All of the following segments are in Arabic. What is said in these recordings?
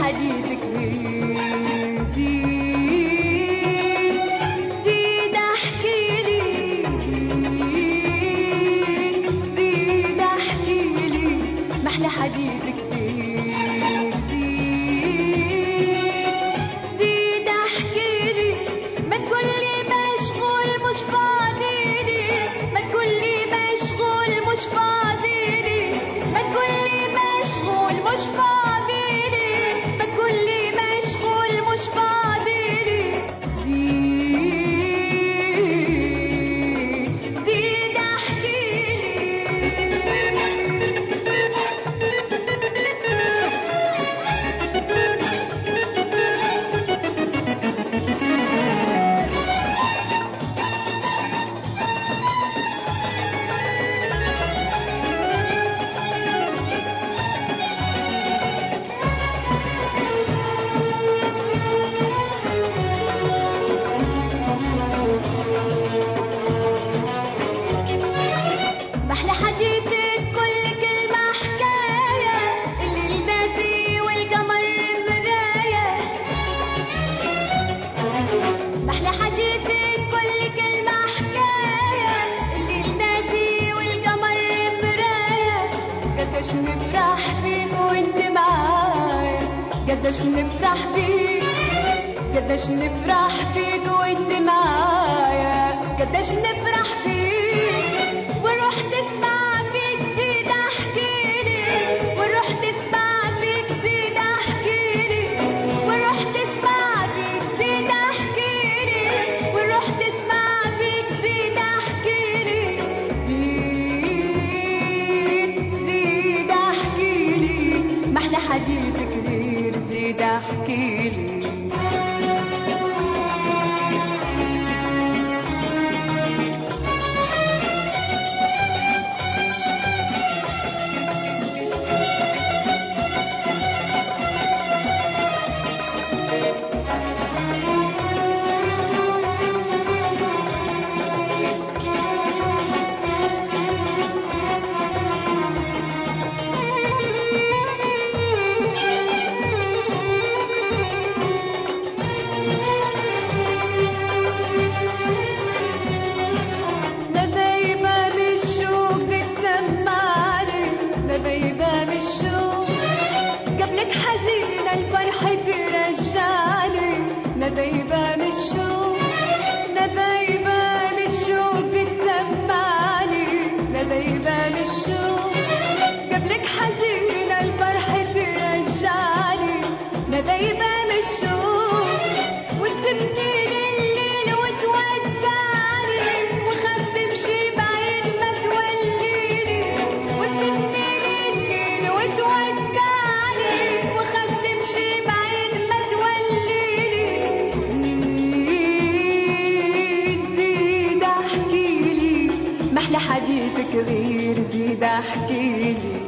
حديثك غير زيد احكيلي، زيد احكيلي محلى حديثك غير زيد احكيلي. ما تقولي مشغول مش فاضيلي، ما تقولي مشغول مش فاضيلي، ما تقولي مشغول مش فاضيلي، ما تقولي مشغول مش فاضيلي. زيد احكيلي. محلى حديثك كل كلمة حكاية، الليل دافي والقمر مراية. محلى حديثك كل كلمة حكاية، الليل دافي والقمر مراية. قديش نفرح بيك وانت معايا، قديش نفرح بيك، قديش نفرح بيك وانت معايا، قديش نفرح بيك. وروح تسمع فيك زيد احكيلي، وروح تسمع فيك زيد احكيلي، وروح تسمع فيك زيد احكيلي، وروح تسمع فيك زيد احكيلي. زيد احكيلي محلى حديثك غير زيد احكيلي. قبلك حزينة الفرحة ترجعني، نبيبة من الشوق، نبيبة من الشوق تتسمعني، نبيبة من الشوق. قبلك حزينة الفرحة ترجعني، نبيبة من الشوق. وتسبني لليل وتودعني، وخاف تمشي بعيد ما توليني. وتسبني لليل وتودعني، وخاف تمشي بعيد ما توليني. زيد احكيلي محلى حديثك غير زيد احكيلي.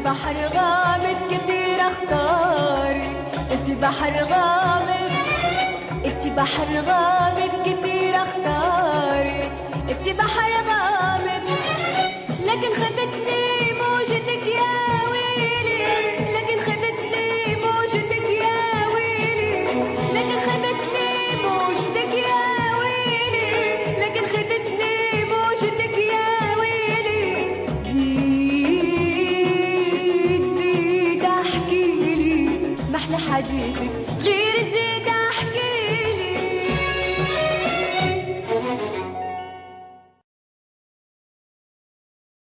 بحر غامض كتير اختاري، انتي بحر غامض، انتي بحر غامض كتير اختاري، انتي بحر غامض. لكن خدتني موجتك يا ويلي، لكن خدتني موجتك يا ويلي، لكن خدتني موجتك يا ويلي، لكن خدتني موجتك يا ويلي. زيد احكيلي محلى حديثك غير زيد